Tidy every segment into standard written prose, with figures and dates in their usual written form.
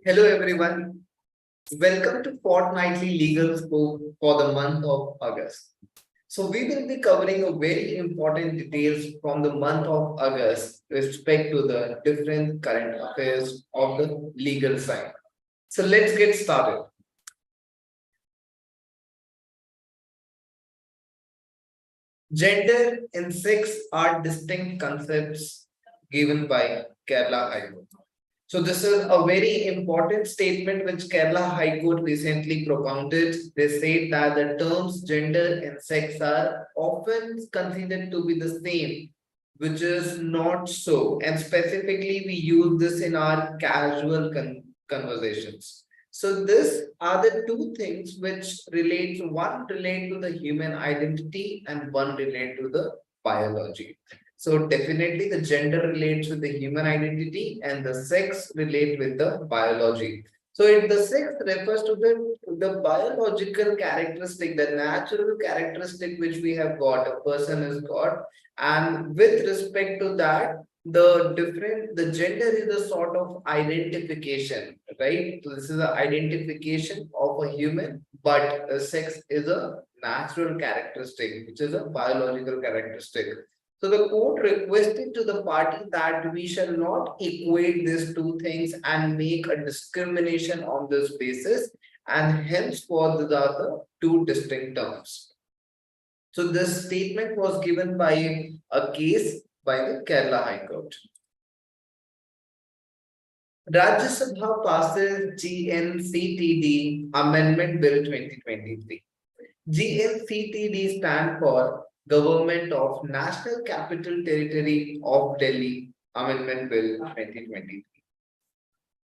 Hello everyone. Welcome to Fortnightly Legal Scope for the month of August. So we will be covering a very important details from the month of August with respect to the different current affairs of the legal side. So let's get started. Gender and sex are distinct concepts given by Kerala High Court. So this is a very important statement which Kerala High Court recently propounded. They said that the terms gender and sex are often considered to be the same, which is not so. And specifically, we use this in our casual conversations. So these are the two things which relate, one relate to the human identity and one relate to the biology. So definitely the gender relates with the human identity and the sex relate with the biology. So if the sex refers to the biological characteristic, the natural characteristic which we have got, a person has got, and with respect to that, the gender is a sort of identification, right? So this is an identification of a human, but sex is a natural characteristic, which is a biological characteristic. So the court requested to the party that we shall not equate these two things and make a discrimination on this basis, and henceforth these are the two distinct terms. So this statement was given by a case by the Kerala High Court. Rajya Sabha passes GNCTD Amendment Bill 2023. GNCTD stand for Government of National Capital Territory of Delhi Amendment Bill 2023.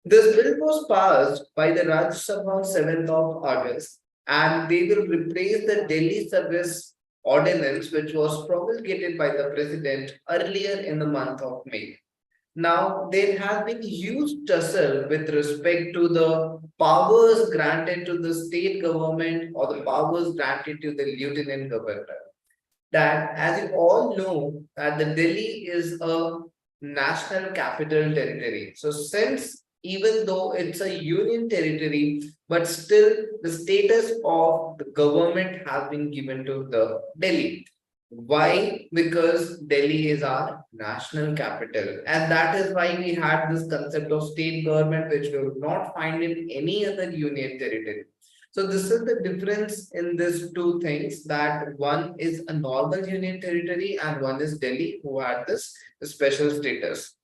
This bill was passed by the Rajya Sabha on 7th of August, and they will replace the Delhi Service Ordinance, which was promulgated by the President earlier in the month of May. Now, there has been huge tussle with respect to the powers granted to the state government or the powers granted to the lieutenant governor. That, as you all know, that the Delhi is a national capital territory. So, since even though it's a union territory, but still the status of the government has been given to the Delhi. Why? Because Delhi is our national capital. And that is why we had this concept of state government, which we will not find in any other union territory. So this is the difference in these two things, that one is a normal union territory and one is Delhi, who had this special status.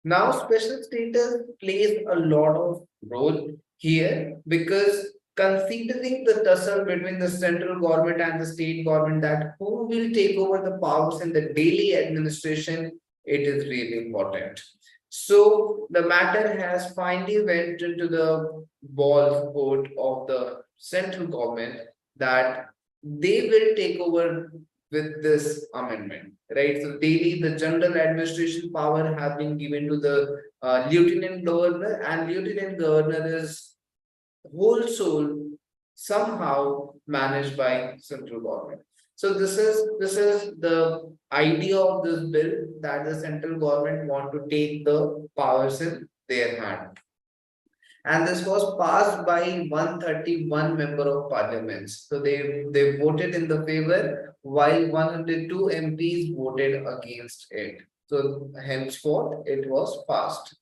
Now, special status plays a lot of role here because considering the tussle between the central government and the state government, that who will take over the powers in the daily administration, it is really important. So the matter has finally went into the ball court of the central government that they will take over with this amendment, right? So daily the general administration power have been given to the lieutenant governor, and lieutenant governor is whole soul somehow managed by central government. So this is the idea of this bill, that the central government want to take the powers in their hand. And this was passed by 131 member of parliaments. So they voted in the favor while 102 MPs voted against it. So henceforth it was passed.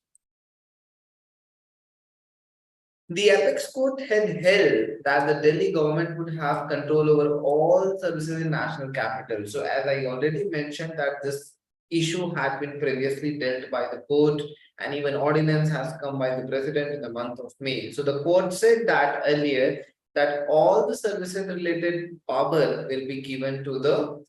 The apex court had held that the Delhi government would have control over all services in national capital. So as I already mentioned that this issue had been previously dealt by the court, and even ordinance has come by the president in the month of May. So the court said that earlier that all the services related power will be given to the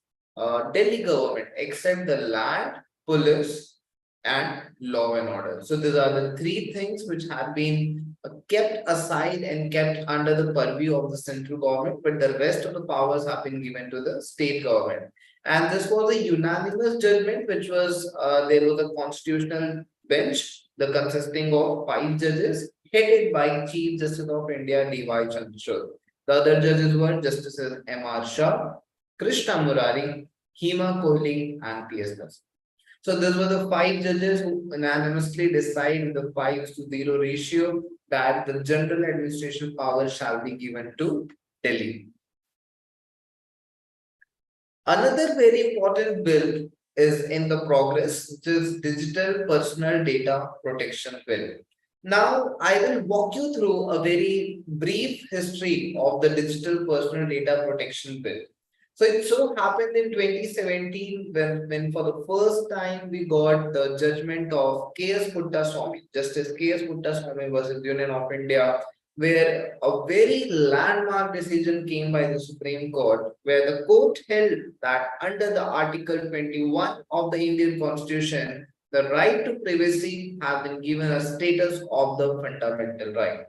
Delhi government except the land, police, and law and order. So these are the three things which have been kept aside and kept under the purview of the central government, but the rest of the powers have been given to the state government. And this was a unanimous judgment, which was there was a constitutional bench, the consisting of 5 judges, headed by Chief Justice of India D.Y. Chandrachud. The other judges were Justices M.R. Shah, Krishna Murari, Hema Kohli, and P.S. Das. So these were the 5 judges who unanimously decide in the 5:0 ratio that the general administration power shall be given to Delhi. Another very important bill is in the progress, which is Digital Personal Data Protection Bill. Now, I will walk you through a very brief history of the Digital Personal Data Protection Bill. So it so happened in 2017 when for the first time we got the judgment of K.S. Swami, Justice K.S. Swami versus Union of India, where a very landmark decision came by the Supreme Court, where the court held that under the Article 21 of the Indian Constitution, the right to privacy has been given a status of the fundamental right.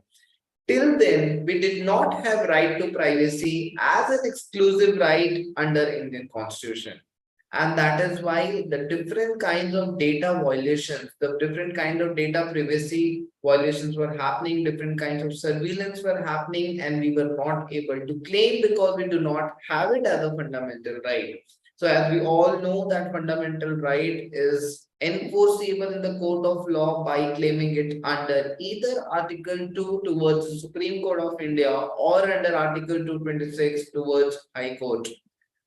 Till then, we did not have right to privacy as an exclusive right under Indian Constitution. And that is why the different kinds of data violations, the different kind of data privacy violations were happening, different kinds of surveillance were happening, and we were not able to claim because we do not have it as a fundamental right. So as we all know that fundamental right is enforceable in the court of law by claiming it under either Article 2 towards the Supreme Court of India or under Article 226 towards High Court.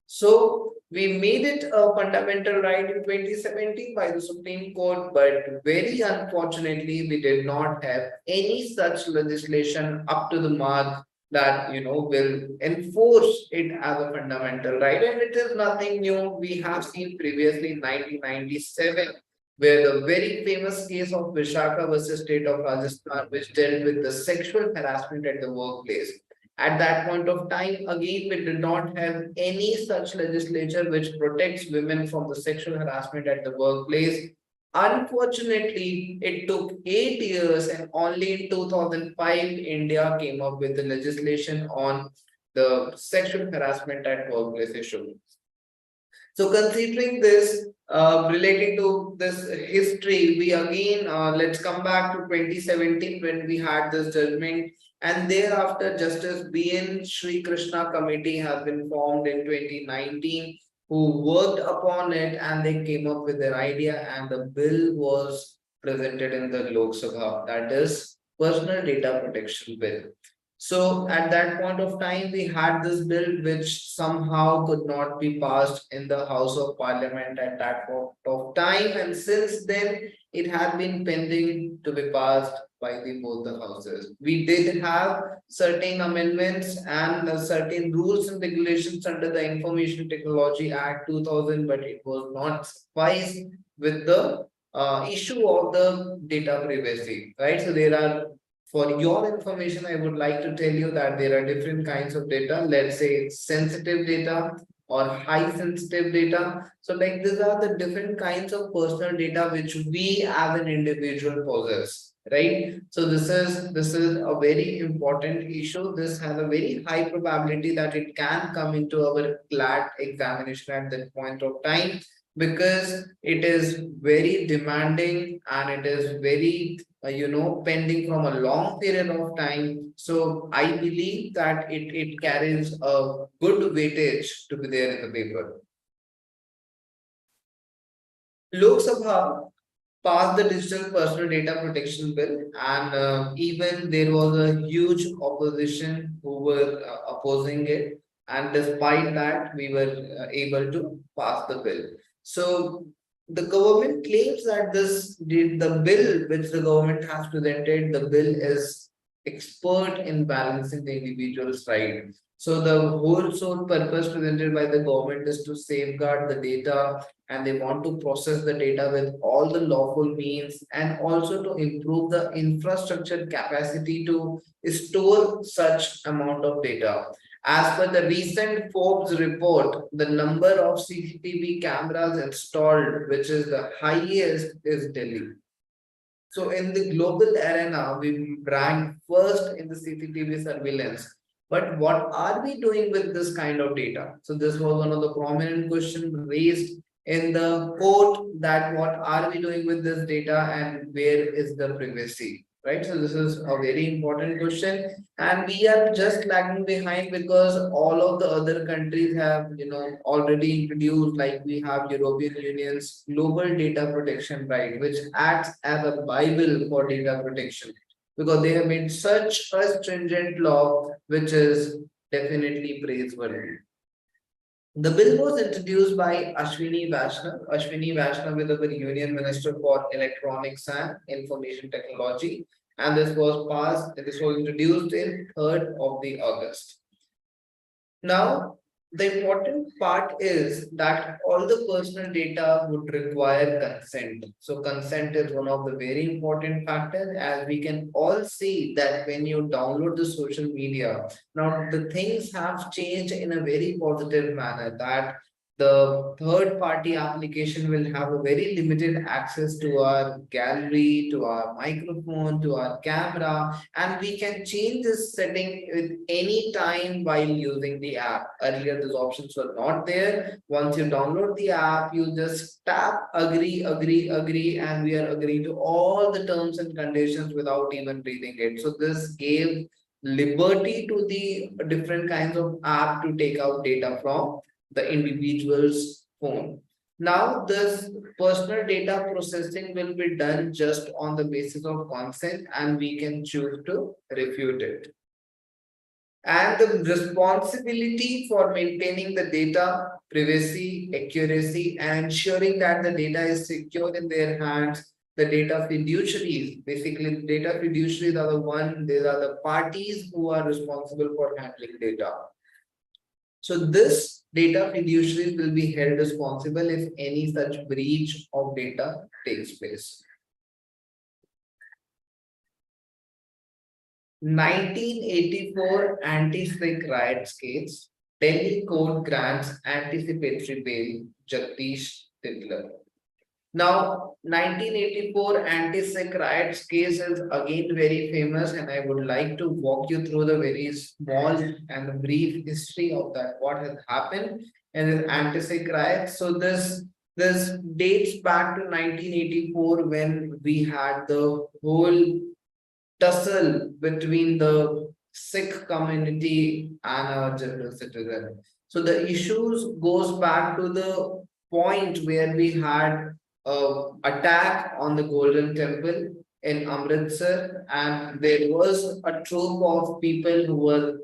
So we made it a fundamental right in 2017 by the Supreme Court, but very unfortunately, we did not have any such legislation up to the mark that will enforce it as a fundamental right. And it is nothing new. We have seen previously in 1997, where the very famous case of Vishaka versus State of Rajasthan, which dealt with the sexual harassment at the workplace. At that point of time, again, we did not have any such legislature which protects women from the sexual harassment at the workplace. Unfortunately, it took 8 years, and only in 2005, India came up with the legislation on the sexual harassment at workplace issue. So considering this, relating to this history, we again, let's come back to 2017 when we had this judgment, and thereafter Justice B.N. Sri Krishna Committee has been formed in 2019, who worked upon it, and they came up with their idea, and the bill was presented in the Lok Sabha, that is Personal Data Protection Bill. So at that point of time, we had this bill which somehow could not be passed in the House of Parliament at that point of time. And since then, it had been pending to be passed by both the houses. We did have certain amendments and certain rules and regulations under the Information Technology Act 2000, but it was not sufficed with the issue of the data privacy, right? So there are, for your information, I would like to tell you that there are different kinds of data. Let's say sensitive data or high sensitive data. So like these are the different kinds of personal data which we as an individual possess, right? So this is a very important issue. This has a very high probability that it can come into our CLAT examination at that point of time, because it is very demanding and it is very pending from a long period of time. So I believe that it carries a good weightage to be there in the paper. Lok Sabha passed the Digital Personal Data Protection Bill, and even there was a huge opposition who were opposing it, and despite that we were able to pass the bill. So the government claims that the bill which the government has presented, the bill is expert in balancing the individual's right. So the whole sole purpose presented by the government is to safeguard the data, and they want to process the data with all the lawful means, and also to improve the infrastructure capacity to store such amount of data. As per the recent Forbes report, the number of CCTV cameras installed, which is the highest, is Delhi. So in the global arena, we rank first in the CCTV surveillance. But what are we doing with this kind of data? So this was one of the prominent questions raised in the court, that what are we doing with this data and where is the privacy? right? So this is a very important question, and we are just lagging behind because all of the other countries have, already introduced, like we have European Union's global data protection right, which acts as a bible for data protection, because they have made such a stringent law, which is definitely praiseworthy. The bill was introduced by Ashwini Vaishnav. Ashwini Vaishnav is the Union Minister for Electronics and Information Technology, and this was passed. This was introduced in 3rd of the August. Now, the important part is that all the personal data would require consent. So consent is one of the very important factors, as we can all see that when you download the social media, now the things have changed in a very positive manner, that the third party application will have a very limited access to our gallery, to our microphone, to our camera, and we can change this setting with any time while using the app. Earlier, those options were not there. Once you download the app, you just tap agree, agree, agree, and we are agreeing to all the terms and conditions without even reading it. So this gave liberty to the different kinds of app to take out data from the individual's phone. Now, this personal data processing will be done just on the basis of consent, and we can choose to refute it. And the responsibility for maintaining the data privacy, accuracy, and ensuring that the data is secure in their hands. The data fiduciaries, basically, the data fiduciaries are the one, they are the parties who are responsible for handling data. So this data fiduciaries will be held responsible if any such breach of data takes place. 1984 anti-Sikh riots case, Delhi court grants anticipatory bail, Jagdish Titler. Now, 1984 anti-Sikh riots case is again very famous, and I would like to walk you through the very small and brief history of that, what has happened in this anti-Sikh riots. So this dates back to 1984, when we had the whole tussle between the Sikh community and our general citizen. So the issues goes back to the point where we had attack on the Golden Temple in Amritsar, and there was a troop of people who were,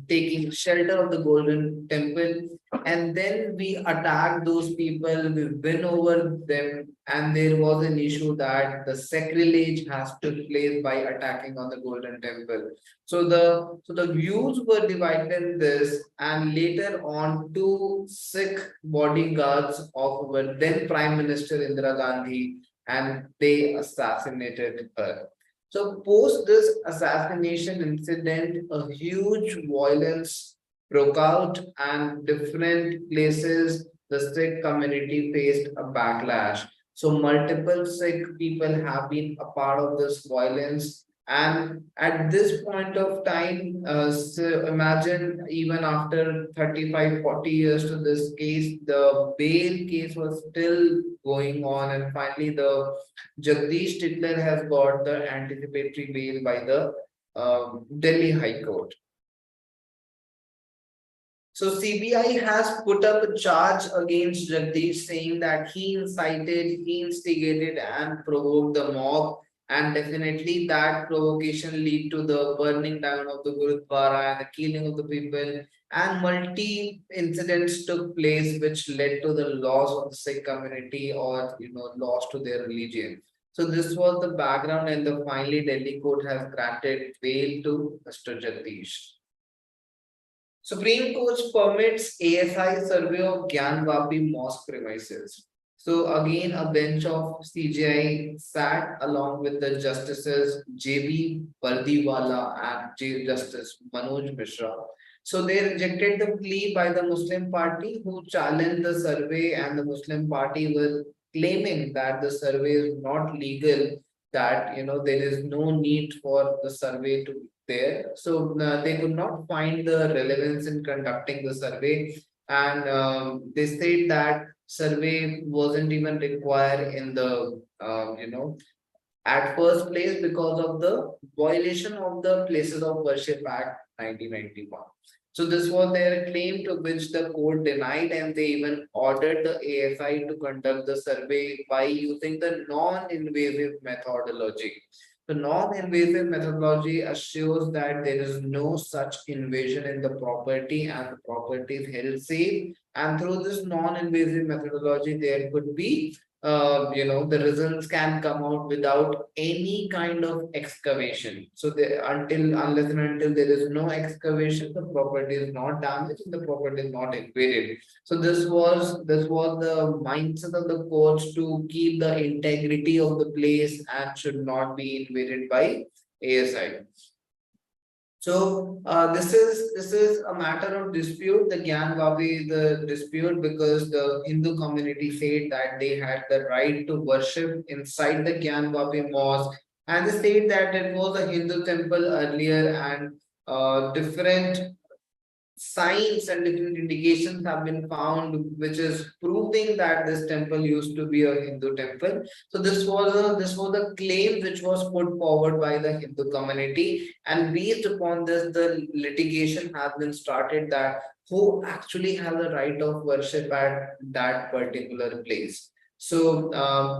taking shelter of the Golden Temple, and then we attacked those people, we win over them, and there was an issue that the sacrilege has took place by attacking on the Golden Temple. So the views were divided in this, and later on, two Sikh bodyguards of our then Prime Minister Indira Gandhi, and they assassinated her. So post this assassination incident, a huge violence broke out, and different places the Sikh community faced a backlash. So multiple Sikh people have been a part of this violence. And at this point of time, so imagine even after 35, 40 years to this case, the bail case was still going on. And finally, the Jagdish Titler has got the anticipatory bail by the Delhi High Court. So CBI has put up a charge against Jagdish, saying that he incited, he instigated and provoked the mob, and definitely that provocation lead to the burning down of the Gurudwara and the killing of the people, and multi incidents took place which led to the loss of the Sikh community, or loss to their religion. So this was the background, and the finally Delhi court has granted bail to Mr. Jagdish. Supreme Court permits ASI survey of Gyanvapi mosque premises. So again, a bench of CJI sat along with the justices JB Pardiwala and Justice Manoj Mishra. So they rejected the plea by the Muslim party, who challenged the survey, and the Muslim party was claiming that the survey is not legal, that there is no need for the survey to there. So they could not find the relevance in conducting the survey, and they said that survey wasn't even required in the at first place because of the violation of the Places of Worship Act 1991. So this was their claim, to which the court denied, and they even ordered the ASI to conduct the survey by using the non-invasive methodology. The non-invasive methodology assures that there is no such invasion in the property and the property is held safe. And through this non-invasive methodology, there could be the results can come out without any kind of excavation. So unless and until there is no excavation, the property is not damaged and the property is not invaded. So this was the mindset of the courts, to keep the integrity of the place and should not be invaded by ASI. So this is a matter of dispute. The Gyan Vavi is a dispute because the Hindu community said that they had the right to worship inside the Gyan Vavi mosque, and they said that it was a Hindu temple earlier, and different signs and different indications have been found, which is proving that this temple used to be a Hindu temple. So this was a claim which was put forward by the Hindu community, and based upon this, the litigation has been started, that who actually has a right of worship at that particular place. So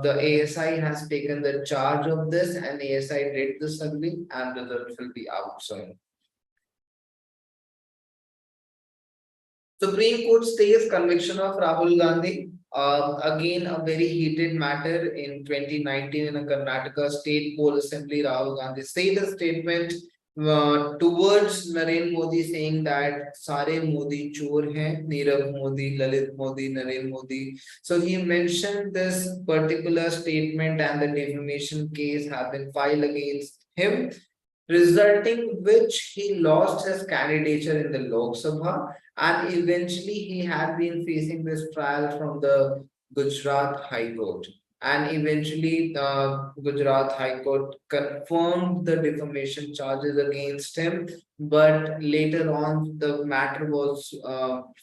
the ASI has taken the charge of this, and ASI did the survey, and the results will be out soon. Supreme Court stays conviction of Rahul Gandhi. Again, a very heated matter in 2019 in a Karnataka State Coal Assembly. Rahul Gandhi said a statement towards Narendra Modi, saying that Sare Modi chor hain, Nirav Modi, Lalit Modi, Narendra Modi. So he mentioned this particular statement, and the defamation case have been filed against him, resulting which he lost his candidature in the Lok Sabha, and eventually he had been facing this trial from the Gujarat High Court. And eventually, the Gujarat High Court confirmed the defamation charges against him. But later on, the matter was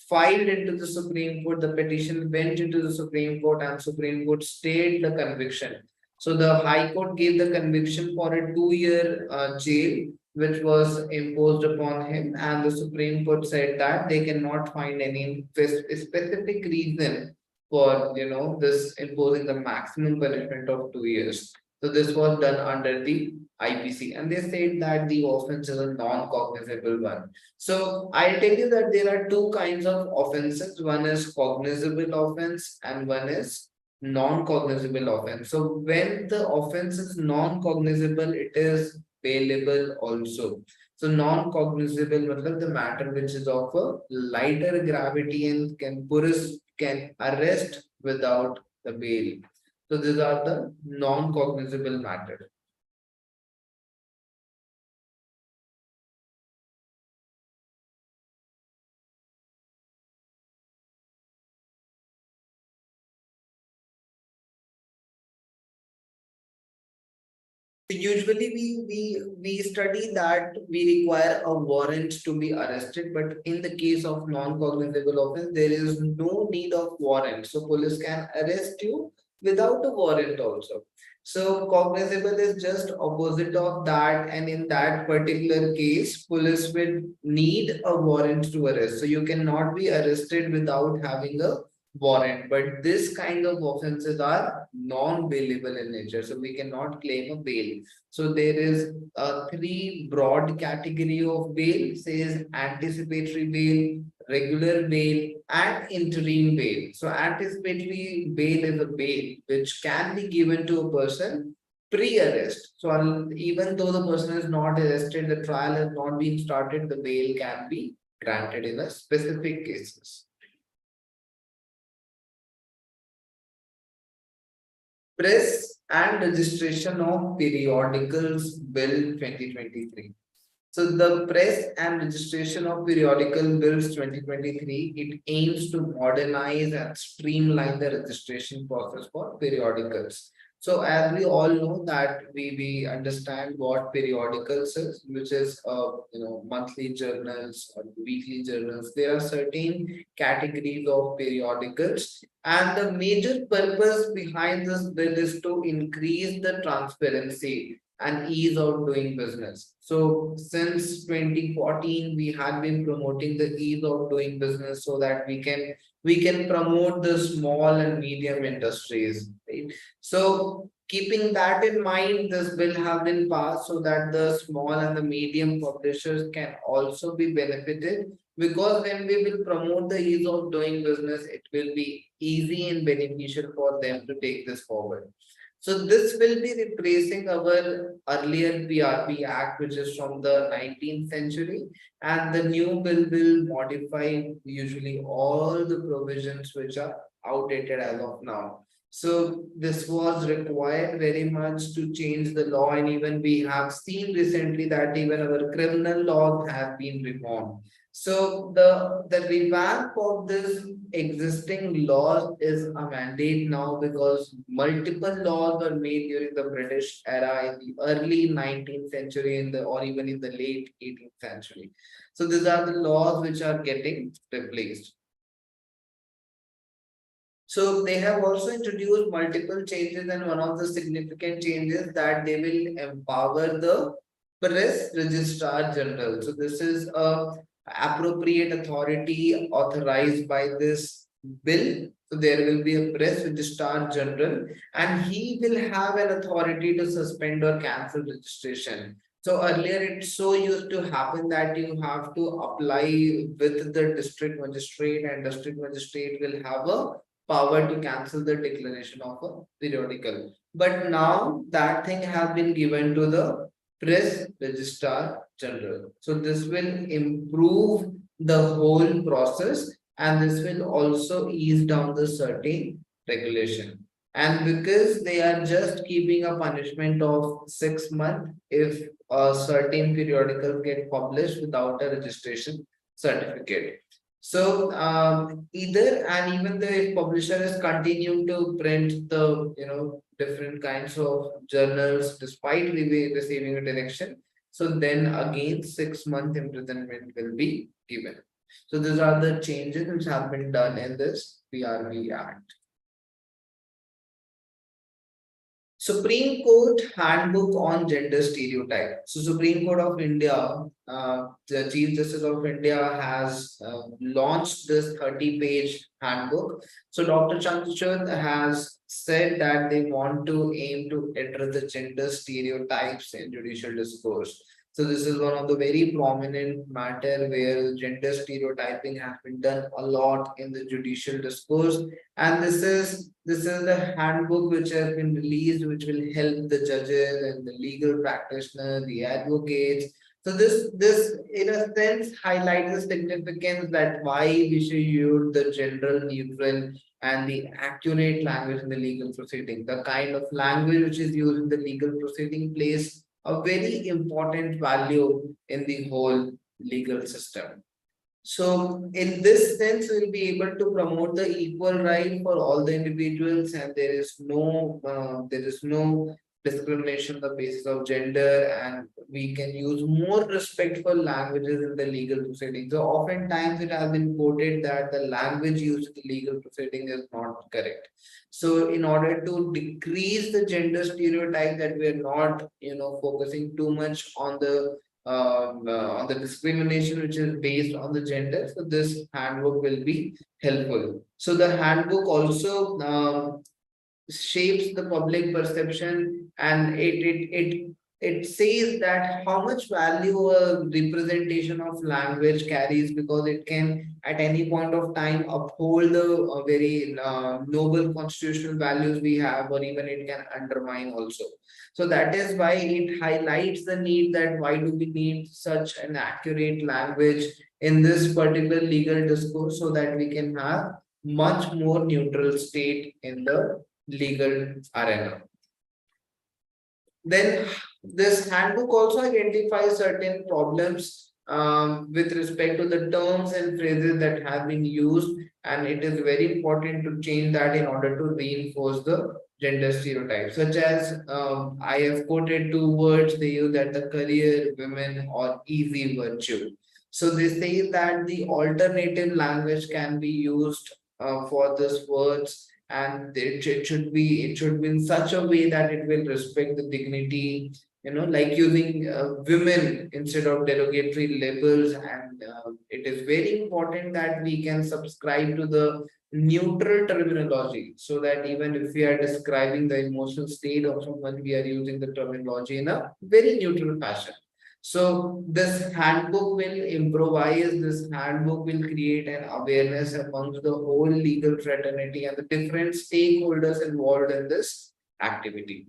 filed into the Supreme Court. The petition went into the Supreme Court, and Supreme Court stayed the conviction. So the High Court gave the conviction for a 2-year jail, which was imposed upon him, and the Supreme Court said that they cannot find any specific reason for this imposing the maximum punishment of 2 years. So this was done under the IPC, and they said that the offense is a non-cognizable one. So I'll tell you that there are two kinds of offenses. One is cognizable offense, and one is non-cognizable offense. So when the offense is non-cognizable, it is bailable also. So non-cognizable matlab the matter which is of a lighter gravity and can arrest without the bail. So these are the non-cognizable matter. Usually we study that we require a warrant to be arrested, but in the case of non-cognizable offense, there is no need of warrant. So police can arrest you without a warrant also. So cognizable is just opposite of that, and in that particular case, police will need a warrant to arrest. So you cannot be arrested without having a warrant, but this kind of offenses are non-bailable in nature, so we cannot claim a bail. So there is a three broad category of bail, says anticipatory bail, regular bail, and interim bail. So anticipatory bail is a bail which can be given to a person pre-arrest. So even though the person is not arrested, the trial has not been started, the bail can be granted in a specific cases. Press and Registration of Periodicals Bill 2023. So the Press and Registration of Periodical Bills 2023, it aims to modernize and streamline the registration process for periodicals. So as we all know that we understand what periodicals is, which is monthly journals or weekly journals. There are certain categories of periodicals, and the major purpose behind this bill is to increase the transparency and ease of doing business. So since 2014, we have been promoting the ease of doing business so that we can promote the small and medium industries, right? So keeping that in mind, this bill have been passed so that the small and the medium publishers can also be benefited, because when we will promote the ease of doing business, it will be easy and beneficial for them to take this forward. So this will be replacing our earlier PRP Act, which is from the 19th century, and the new bill will modify usually all the provisions which are outdated as of now. So this was required very much to change the law, and even we have seen recently that even our criminal laws have been reformed. So the revamp of this existing laws is a mandate now, because multiple laws were made during the British era in the early 19th century in the or even in the late 18th century. So these are the laws which are getting replaced. So they have also introduced multiple changes, and one of the significant changes that they will empower the press registrar general. So this is a appropriate authority authorized by this bill. So there will be a press registrar general, and he will have an authority to suspend or cancel registration. So earlier it so used to happen that you have to apply with the district magistrate, and district magistrate will have a power to cancel the declaration of a periodical. But now that thing has been given to the press registrar general. So this will improve the whole process, and this will also ease down the certain regulation. And because they are just keeping a punishment of 6 months if a certain periodical get published without a registration certificate. So either, and even the if publisher is continuing to print the different kinds of journals despite receiving a direction, so then again 6 month imprisonment will be given. So these are the changes which have been done in this PRV Act. Supreme Court Handbook on Gender Stereotype. So Supreme Court of India, the Chief Justice of India has launched this 30-page handbook. So Dr. Chandrachud has said that they want to aim to address the gender stereotypes in judicial discourse. So this is one of the very prominent matter where gender stereotyping has been done a lot in the judicial discourse, and this is the handbook which has been released, which will help the judges and the legal practitioners, the advocates. So this in a sense highlights the significance that why we should use the general, neutral, and the accurate language in the legal proceeding. The kind of language which is used in the legal proceeding plays a very important value in the whole legal system. So in this sense, we'll be able to promote the equal right for all the individuals, and there is no discrimination on the basis of gender, and we can use more respectful languages in the legal proceeding. So oftentimes it has been quoted that the language used in the legal proceeding is not correct. So in order to decrease the gender stereotype, that we are not focusing too much on the discrimination which is based on the gender. So this handbook will be helpful. So the handbook also shapes the public perception, and it says that how much value a representation of language carries, because it can at any point of time uphold the very noble constitutional values we have, or even it can undermine also. So that is why it highlights the need that why do we need such an accurate language in this particular legal discourse, so that we can have much more neutral state in the legal arena. Then this handbook also identifies certain problems with respect to the terms and phrases that have been used, and it is very important to change that in order to reinforce the gender stereotypes, such as I have quoted two words they use, that the career, women, or easy virtue. So they say that the alternative language can be used for these words, and it should be in such a way that it will respect the dignity, like using women instead of derogatory labels. And it is very important that we can subscribe to the neutral terminology, so that even if we are describing the emotional state of someone, we are using the terminology in a very neutral fashion. So this handbook will improvise, this handbook will create an awareness amongst the whole legal fraternity and the different stakeholders involved in this activity.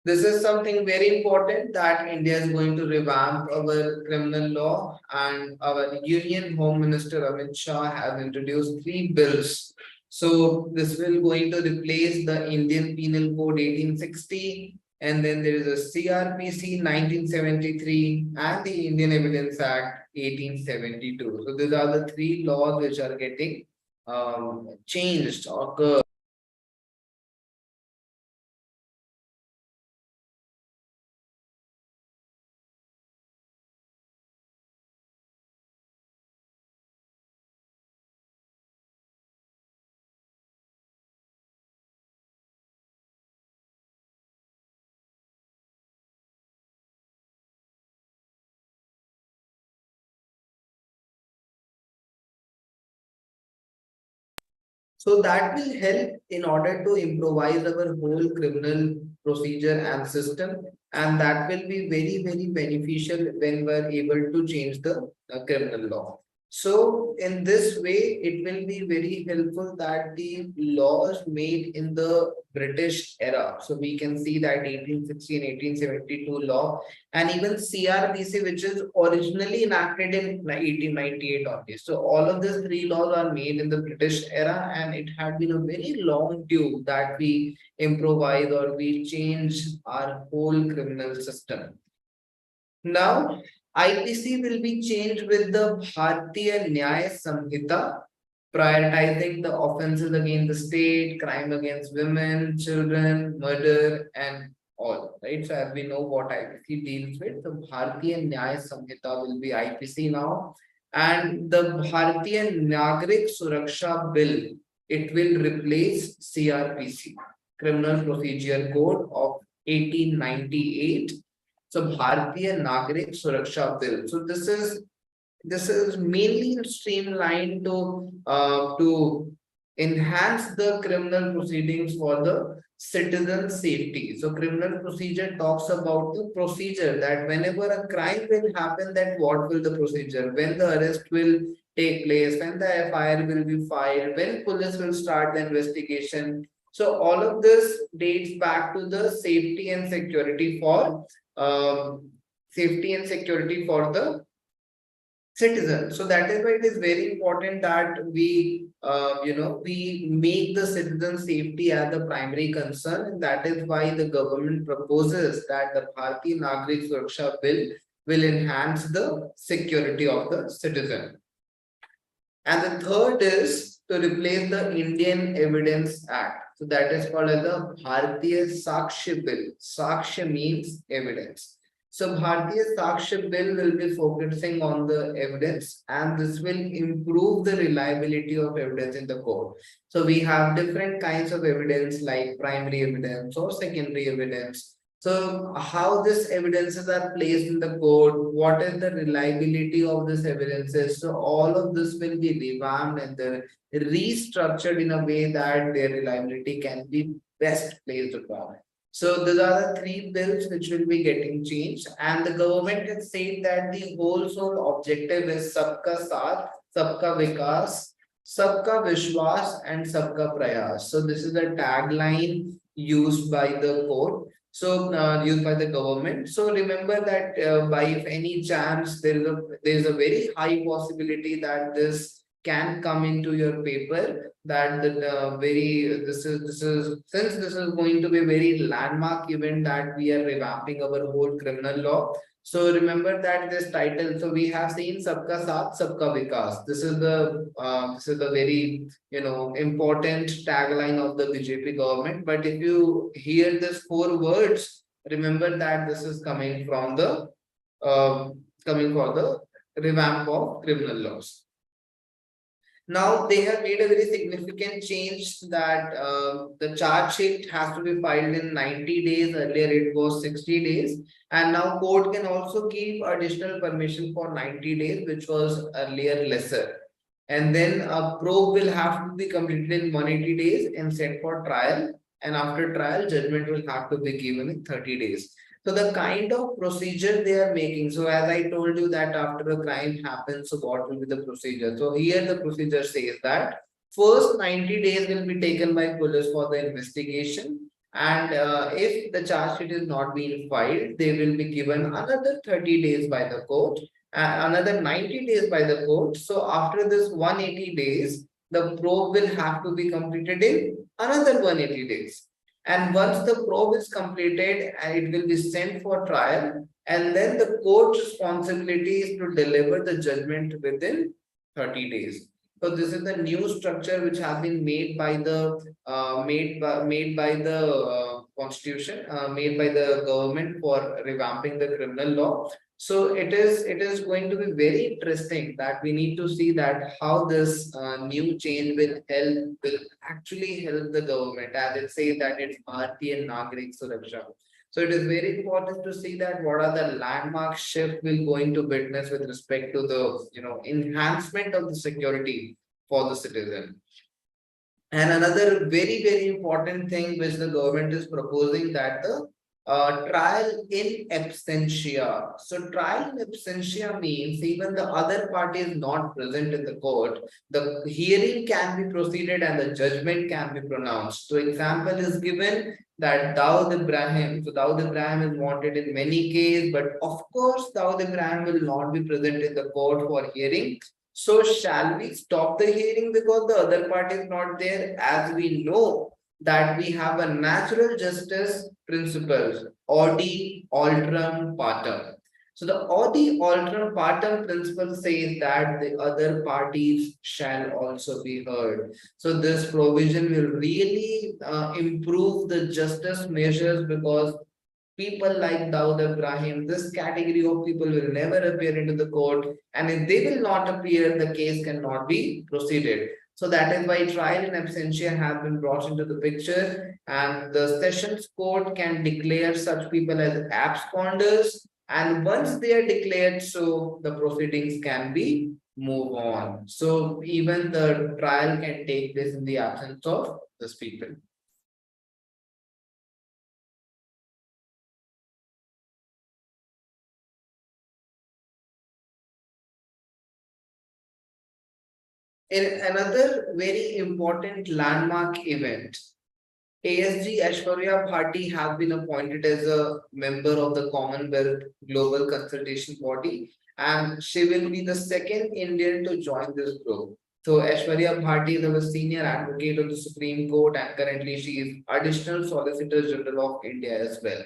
This is something very important, that India is going to revamp our criminal law, and our Union Home Minister Amit Shah has introduced three bills. So this will going to replace the Indian Penal Code 1860, and then there is a CRPC 1973 and the Indian Evidence Act 1872. So these are the three laws which are getting changed or. So that will help in order to improvise our whole criminal procedure and system, and that will be very, very beneficial when we're able to change the criminal law. So in this way, it will be very helpful that the laws made in the British era. So we can see that 1860 and 1872 law, and even CRPC, which is originally enacted in 1898 only. So all of these three laws are made in the British era, and it had been a very long due that we improvise or we change our whole criminal system. Now, IPC will be changed with the Bharatiya Nyaya Samhita, prioritizing the offenses against the state, crime against women, children, murder, and all. Right. So, as we know what IPC deals with, the Bharatiya Nyaya Samhita will be IPC now, and the Bharatiya Nagrik Suraksha Bill, it will replace CRPC, Criminal Procedure Code of 1898. So Bharatiya Nagrik Suraksha Bill. So this is mainly streamlined to enhance the criminal proceedings for the citizen safety. So criminal procedure talks about the procedure, that whenever a crime will happen, that what will the procedure, when the arrest will take place, when the FIR will be filed, when police will start the investigation. So all of this dates back to the safety and security for the citizen. So that is why it is very important that we make the citizen safety as the primary concern, and that is why the government proposes that the Bharatiya Nagrik Suraksha Bill will enhance the security of the citizen. And the third is to replace the Indian Evidence Act. So that is called as the Bharatiya Sakshi Bill. Sakshi means evidence. So Bharatiya Sakshi Bill will be focusing on the evidence, and this will improve the reliability of evidence in the court. So we have different kinds of evidence like primary evidence or secondary evidence. So how these evidences are placed in the court, what is the reliability of this evidences? So all of this will be revamped and restructured in a way that their reliability can be best placed upon. So these are the three bills which will be getting changed, and the government has said that the whole sole objective is Sabka Saath, Sabka Vikas, Sabka Vishwas, and Sabka Prayas. So this is the tagline used by the court. So used by the government. So remember that by if any chance there is a very high possibility that this can come into your paper, that the very this is since this is going to be a very landmark event that we are revamping our whole criminal law. So remember that this title. So we have seen Sabka Saath, Sabka Vikas. This is the very important tagline of the BJP government. But if you hear these four words, remember that this is uh, coming for the revamp of criminal laws. Now they have made a very significant change that the charge sheet has to be filed in 90 days. Earlier it was 60 days. And now court can also give additional permission for 90 days, which was earlier lesser. And then a probe will have to be completed in 180 days and set for trial. And after trial, judgment will have to be given in 30 days. So the kind of procedure they are making. So as I told you that after a crime happens, so what will be the procedure? So here the procedure says that first 90 days will be taken by police for the investigation. And if the charge sheet is not being filed, they will be given another 30 days by the court, another 90 days by the court. So after this 180 days, the probe will have to be completed in another 180 days. And once the probe is completed, it will be sent for trial. And then the court's responsibility is to deliver the judgment within 30 days. So this is the new structure which has been made by the constitution, made by the government for revamping the criminal law. So it is going to be very interesting that we need to see that how this new change will actually help the government, as it says that it's Bharatiya Nagrik Suraksha. So it is very important to see that what are the landmark shift we're going to witness with respect to the enhancement of the security for the citizen. And another very important thing which the government is proposing, that the trial in absentia. So trial in absentia means even the other party is not present in the court, the hearing can be proceeded and the judgment can be pronounced. So example is given that Dawood Ibrahim. So Dawood Ibrahim is wanted in many cases, but of course Dawood Ibrahim will not be present in the court for hearing. So shall we stop the hearing because the other party is not there? As we know that we have a natural justice principles, odi alteram partem. So the odi alteram partem principle says that the other parties shall also be heard. So this provision will really improve the justice measures, because people like Dawood Ibrahim, this category of people will never appear into the court. And if they will not appear, the case cannot be proceeded. So that is why trial in absentia has been brought into the picture. And the sessions court can declare such people as absconders. And once they are declared, so the proceedings can be move on. So even the trial can take place in the absence of these people. In another very important landmark event, ASG Aishwarya Bhati has been appointed as a member of the Commonwealth Global Consultation Body, and she will be the second Indian to join this group. So Aishwarya Bhati is a senior advocate of the Supreme Court, and currently she is additional Solicitor General of India as well.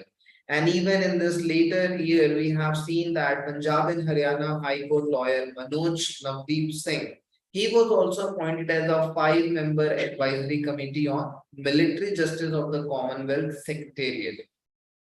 And even in this later year, we have seen that Punjab and Haryana High Court lawyer Manoj Navdeep Singh, he was also appointed as a five-member advisory committee on military justice of the Commonwealth Secretariat.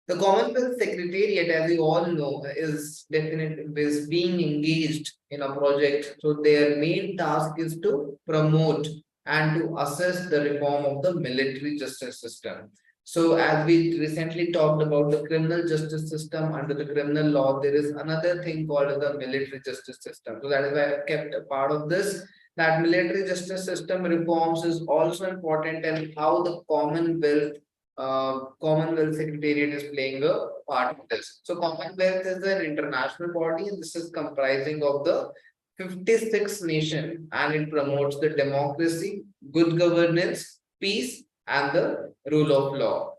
The Commonwealth Secretariat, as you all know, is being engaged in a project. So their main task is to promote and to assess the reform of the military justice system. So as we recently talked about the criminal justice system under the criminal law, there is another thing called the military justice system. So that is why I've kept a part of this, that military justice system reforms is also important, and how the Commonwealth Secretariat is playing a part of this. So Commonwealth is an international body, and this is comprising of the 56 nations, and it promotes the democracy, good governance, peace, and the rule of law.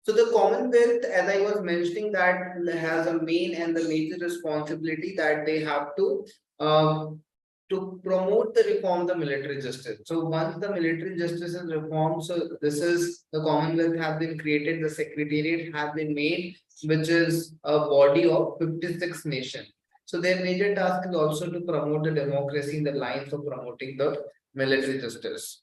So the Commonwealth, as I was mentioning, that has a main and the major responsibility that they have um, to promote the reform the military justice. So once the military justice is reformed, so this is the Commonwealth have been created, the Secretariat has been made, which is a body of 56 nations. So their major task is also to promote the democracy in the lines of promoting the military justice.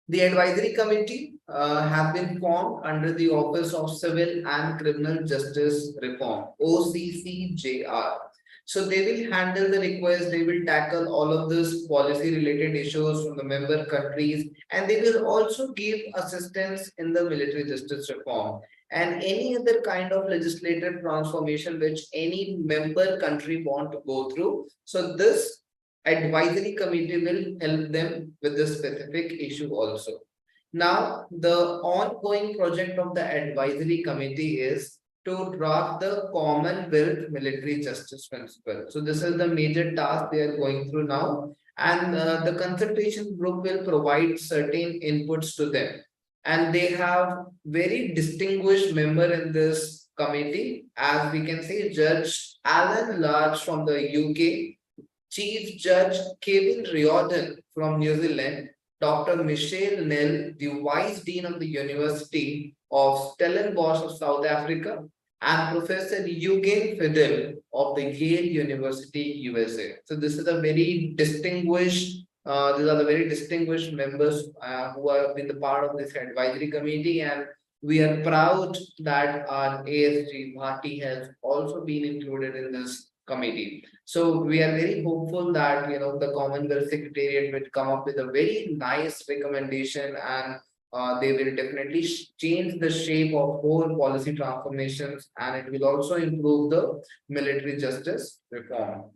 The advisory committee have been formed under the Office of Civil and Criminal Justice Reform, OCCJR. So they will handle the request, they will tackle all of this policy related issues from the member countries, and they will also give assistance in the military justice reform and any other kind of legislative transformation which any member country want to go through. So this advisory committee will help them with this specific issue also. Now, the ongoing project of the advisory committee is to draft the Commonwealth Military Justice Principle. So this is the major task they are going through now, and the consultation group will provide certain inputs to them. And they have very distinguished member in this committee, as we can say, Judge Alan Large from the UK, Chief Judge Kevin Riordan from New Zealand, Dr. Michelle Nell, the Vice Dean of the University of Stellenbosch of South Africa, and Professor Eugen Fidel of the Yale University, USA. So this is a very distinguished, these are the very distinguished members who have been the part of this advisory committee, and we are proud that our ASG party has also been included in this committee. So we are very hopeful that the Commonwealth Secretariat will come up with a very nice recommendation, and they will definitely change the shape of whole policy transformations, and it will also improve the military justice reform.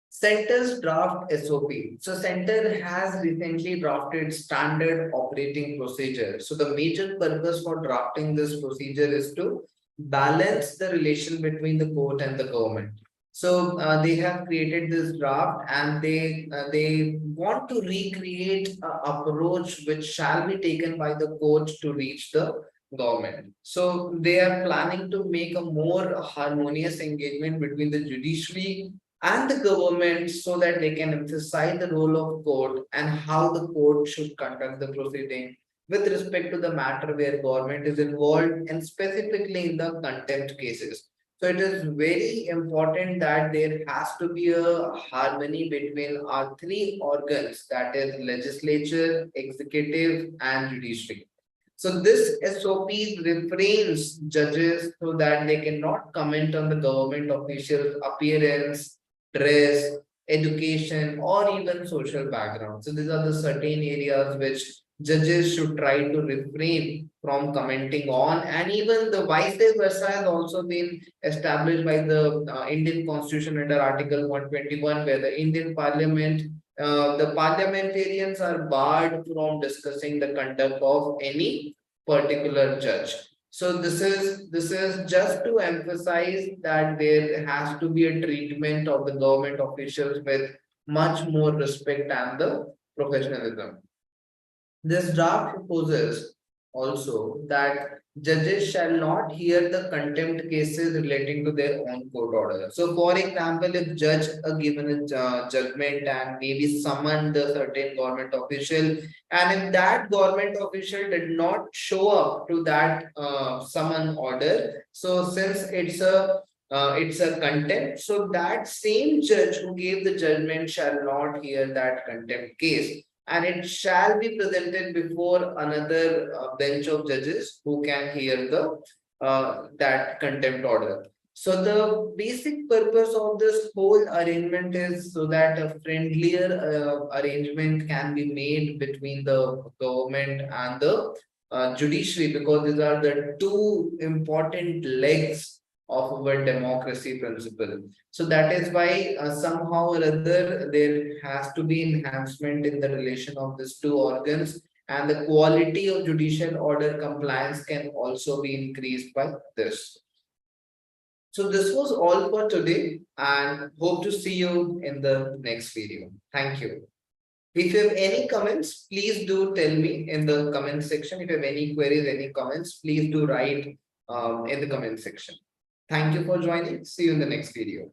Center's draft SOP. So Center has recently drafted standard operating procedure. So the major purpose for drafting this procedure is to balance the relation between the court and the government. So they have created this draft, and they want to recreate an approach which shall be taken by the court to reach the government. So they are planning to make a more harmonious engagement between the judiciary and the government, so that they can emphasize the role of court and how the court should conduct the proceeding with respect to the matter where government is involved, and specifically in the contempt cases. So it is very important that there has to be a harmony between our three organs, that is legislature, executive, and judiciary. So this SOP refrains judges so that they cannot comment on the government officials' appearance, dress, education, or even social background. So these are the certain areas which judges should try to refrain from commenting on, and even the vice versa has also been established by the Indian Constitution under Article 121, where the Indian Parliament, the parliamentarians are barred from discussing the conduct of any particular judge. So this is just to emphasize that there has to be a treatment of the government officials with much more respect and the professionalism. This draft proposes also that judges shall not hear the contempt cases relating to their own court order. So, for example, if judge given a judgment and maybe summoned a certain government official, and if that government official did not show up to that summon order, so since it's a contempt, so that same judge who gave the judgment shall not hear that contempt case, and it shall be presented before another bench of judges who can hear the that contempt order. So the basic purpose of this whole arrangement is so that a friendlier arrangement can be made between the government and the judiciary, because these are the two important legs of our democracy principle. So that is why somehow or other there has to be enhancement in the relation of these two organs, and the quality of judicial order compliance can also be increased by this. So this was all for today, and hope to see you in the next video. Thank you. If you have any comments, please do tell me in the comment section. If you have any queries, any comments, please do write in the comment section. Thank you for joining. See you in the next video.